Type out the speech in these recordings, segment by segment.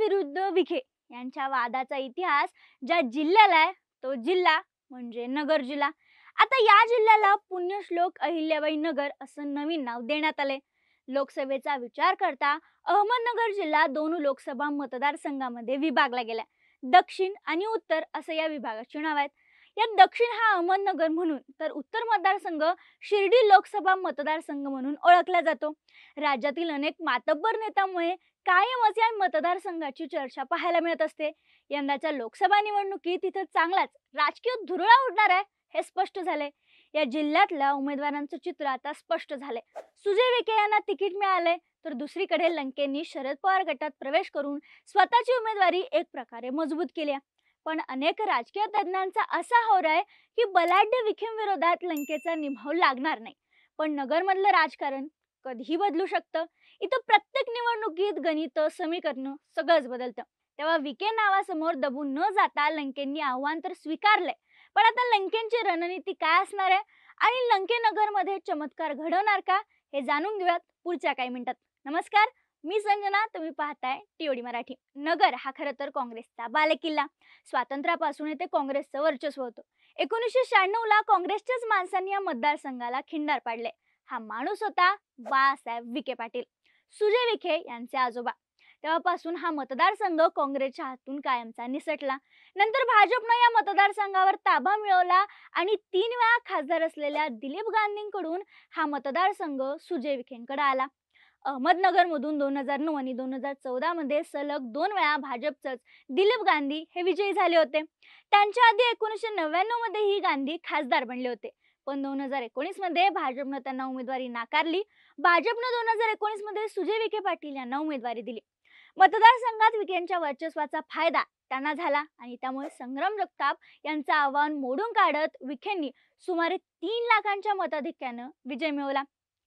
विरुद्ध विखे यांच्या वादाचा इतिहास ज्या जिल्ह्याला आहे तो जिल्हा म्हणजे नगर जिल्हा। आता या जिल्ह्याला पुण्यश्लोक अहिल्याबाई नगर असं नवीन नाव देण्यात आले। लोकसभेचा विचार करता अहमदनगर जिल्हा दोन लोकसभा मतदारसंघामध्ये विभागला गेला। दक्षिण आणि उत्तर असं या विभागाची नाव आहेत। यात दक्षिण हा अहमदनगर म्हणून तर उत्तर मतदारसंघ शिर्डी लोकसभा मतदारसंघ म्हणून ओळखला जातो। राज्यातील अनेक मातब्बर नेत्यांमुळे कायमच या मतदारसंघाची चर्चा पाहायला मिळत असते। यंदाच्या लोकसभा निवडणुकीत इथं चांगलाच राजकीय धुरळा उडणार आहे हे स्पष्ट झाले। या जिल्ह्यातल्या उमेदवारांचं चित्र आता स्पष्ट झाले। सुजय विखे यांना तिकीट मिळाले तर दुसरीकडे लंकेंनी शरद पवार गटात प्रवेश करून स्वतःची उमेदवारी एक प्रकारे मजबूत केली आहे। पण अनेक राजकीय तज्ञांचा असा होर आहे की बलाढ्य विखेंविरोधात लंकेचा निभाव लागणार नाही। पण नगरमधलं राजकारण कधीही बदलू शकतं। इथं प्रत्येक निवडणुकीत गणित समीकरण सगळंच बदलतं। तेव्हा विखे नावासमोर दबून न जाता लंकेंनी आव्हान तर स्वीकारले, पण आता लंकेंची रणनीती काय असणार आहे आणि लंके नगरमध्ये चमत्कार घडवणार का हे जाणून घेऊयात पुढच्या काही मिनिटात। नमस्कार, मी संजना, तुम्ही पाहताय टीओडी मराठी। नगर हा खरं तर काँग्रेसचा बालेकिल्ला। स्वातंत्र्यापासून येथे काँग्रेसचं वर्चस्व होतं। 1996 ला काँग्रेसच्याच माणसांनी या मतदारसंघाला खिंडार पाडले। हा माणूस होता बाळासाहेब विखे पाटील, सुजय विखे यांचे आजोबा। तेव्हापासून हा मतदारसंघ काँग्रेसच्या हातून कायमचा निसटला। नंतर भाजपने या मतदारसंघावर ताबा मिळवला आणि 3 वेळा खासदार असलेल्या दिलीप गांधींकडून हा मतदारसंघ सुजय विखेंकडे आला। अहमदनगरमधून 2009 आणि 2014 मध्ये सलग 2 वेळा भाजपचेच दिलीप गांधी हे विजयी झाले होते। त्यांच्या आधी 1999 मध्येही गांधी खासदार बनले होते, पण 2019 मध्ये भाजपने त्यांना उमेदवारी नाकारली। भाजपने 2019 मध्ये सुजय विखे पाटील यांना उमेदवारी दिली। मतदारसंघात विखेंच्या वर्चस्वाचा फायदा त्यांना झाला आणि त्यामुळे संग्राम जगताप यांचं आव्हान मोडून काढत विखेंनी सुमारे 3 लाखांच्या मताधिक्याने विजय मिळवला।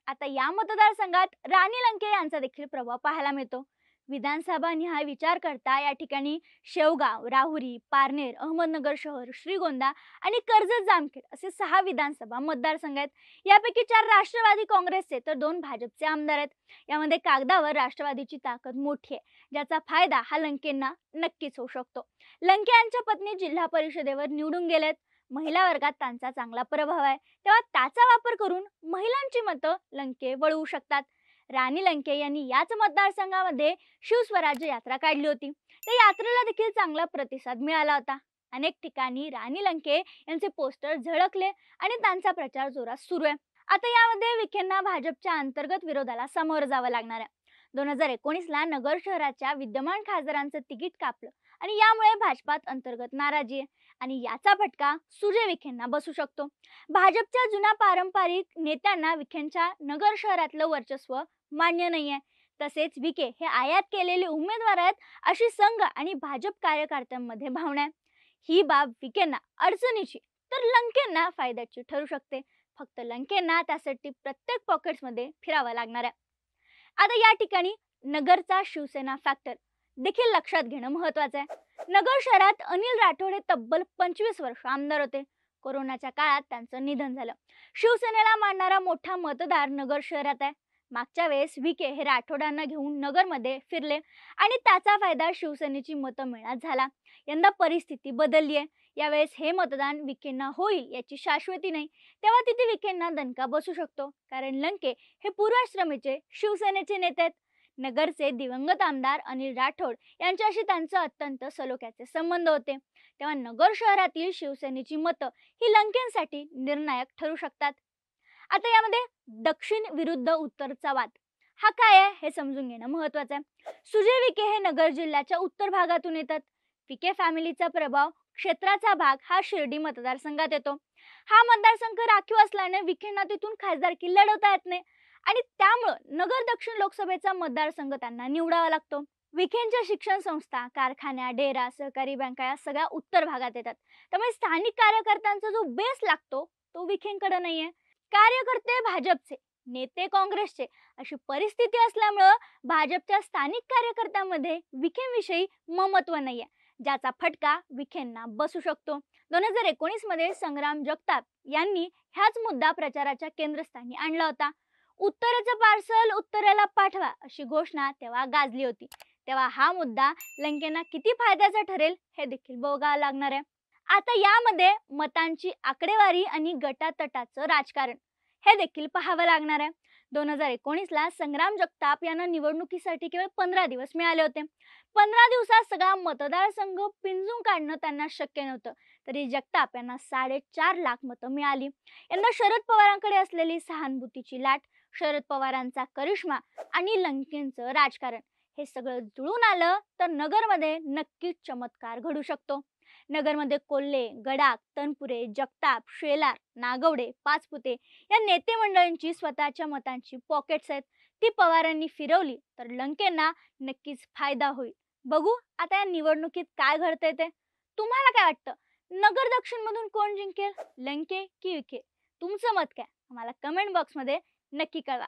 आता या मतदारसंघात राणी लंके यांचा देखील प्रभाव पाहायला मिळतो। विधानसभा निहाय विचार करता या ठिकाणी शेवगाव, राहुरी, पारनेर, अहमदनगर शहर, श्रीगोंदा आणि कर्जत जामखेड असे 6 विधानसभा मतदारसंघ आहेत। यापैकी 4 राष्ट्रवादी काँग्रेसचे तर 2 भाजपचे आमदार आहेत। यामध्ये कागदावर राष्ट्रवादीची ताकद मोठी आहे, ज्याचा फायदा हा लंकेंना नक्कीच होऊ शकतो। लंके यांच्या पत्नी जिल्हा परिषदेवर निवडून गेलेत। महिला वर्गात त्यांचा चांगला प्रभाव आहे, तेव्हा त्याचा वापर करून महिलांची मतं लंके वळवू शकतात। राणी लंके यांनी याच मतदारसंघामध्ये शिवस्वराज्य यात्रा काढली होती। त्या यात्रेला देखील चांगला प्रतिसाद मिळाला होता। अनेक ठिकाणी राणी लंके यांचे पोस्टर झळकले आणि त्यांचा प्रचार जोरात सुरू आहे। आता यामध्ये विखेंना भाजपच्या अंतर्गत विरोधाला सामोरं जावं लागणार आहे। 2019 ला नगर शहराच्या विद्यमान खासदारांचं तिकीट कापलं आणि यामुळे भाजपात अंतर्गत नाराजी आहे आणि याचा फटका सुजय विखेंना बसू शकतो। भाजपच्या जुन्या पारंपरिक नेत्यांना विखेंच्या नगर शहरातलं वर्चस्व मान्य नाहीये। तसेच विखे हे आयात केलेले उमेदवार आहेत अशी संघ आणि भाजप कार्यकर्त्यांमध्ये भावना आहे। ही बाब विखेंना अडचणीची तर लंकेंना फायद्याची ठरू शकते। फक्त लंकेंना त्यासाठी प्रत्येक पॉकेट्समध्ये फिरावं लागणार आहे। आता या ठिकाणी नगरचा शिवसेना फॅक्टर देखील लक्षात घेणं महत्त्वाचं आहे। नगर शहरात अनिल राठोड हे तब्बल 25 वर्ष आमदार होते। कोरोनाच्या काळात त्यांचं निधन झालं। शिवसेनेला मानणारा मोठा मतदार नगर शहरात आहे। मागच्या वेळेस विखे हे राठोडांना घेऊन नगरमध्ये फिरले आणि त्याचा फायदा शिवसेनेची मतं मिळण्यात झाला। यंदा परिस्थिती बदलली आहे। यावेळेस हे मतदान विखेंना होईल याची शाश्वती नाही, तेव्हा तिथे विखेंना दणका बसू शकतो, कारण लंके हे पूर्वाश्रमीचे शिवसेनेचे नेते आहेत। नगरचे दिवंगत आमदार अनिल राठोड यांच्याशी त्यांचं अत्यंत सलोख्याचे संबंध होते, तेव्हा नगर शहरातील शिवसेनेची मतं ही लंकेंसाठी निर्णायक ठरू शकतात। आता यामध्ये दक्षिण विरुद्ध उत्तरचा वाद हा काय आहे हे समजून घेणं महत्त्वाचं आहे। सुजय विखे हे नगर जिल्ह्याच्या उत्तर भागातून येतात। विखे फॅमिलीचा प्रभाव क्षेत्राचा भाग हा शिर्डी मतदारसंघात येतो। हा मतदारसंघ राखीव असल्याने विखेंना तिथून खासदारकी लढवता येत नाही आणि त्यामुळे नगर दक्षिण लोकसभेचा मतदारसंघ त्यांना निवडावा लागतो। विखेंच्या शिक्षण संस्था, कारखान्या, डेरा, सहकारी बँका या सगळ्या उत्तर भागात येतात, त्यामुळे स्थानिक कार्यकर्त्यांचा जो बेस लागतो तो विखेंकडे नाहीये। कार्यकर्ते भाजपचे, नेते काँग्रेसचे अशी परिस्थिती असल्यामुळे भाजपच्या स्थानिक कार्यकर्त्यांमध्ये विखेंविषयी ममत्व नाहीये, ज्याचा फटका विखेंना बसू शकतो। 2019 मध्ये संग्राम जगताप यांनी ह्याच मुद्दा प्रचाराच्या केंद्रस्थानी आणला होता। उत्तरेचं पार्सल उत्तरेला पाठवा अशी घोषणा तेव्हा गाजली होती। तेव्हा हा मुद्दा लंकेंना किती फायद्याचा ठरेल हे देखील बघावं लागणार आहे. आता यामध्ये मतांची आकडेवारी आणि गटातटाचं राजकारण हे देखील पाहावं लागणार आहे. 2019ला संग्राम जगताप यांना निवडणुकीसाठी केवळ 15 दिवस मिळाले होते. 15 दिवसात सगळा मतदारसंघ पिंजून काढणं त्यांना शक्य नव्हतं. तरी जगताप यांना 4.5 लाख मतं मिळाली. यंदा शरद पवारांकडे असलेली सहानुभूतीची लाट, शरद पवारांचा करिश्मा आणि लंकेंचं राजकारण हे सगळं जुळून आलं तर नगरमध्ये नक्कीच चमत्कार घडू शकतो. नगरमध्ये कोल्हे, गडाख, तनपुरे, जगताप, शेलार, नागवडे, पाचपुते या नेते मंडळींची स्वतःच्या मतांची पॉकेट्स आहेत. ती पवारांनी फिरवली तर लंकेंना नक्कीच फायदा होईल. बघू आता या निवडणुकीत काय घडतंय ते. तुम्हाला काय वाटतं? नगर दक्षिण मधून कोण जिंकेल, लंके की विखे? तुमचं मत काय आम्हाला कमेंट बॉक्समध्ये नक्की कळवा.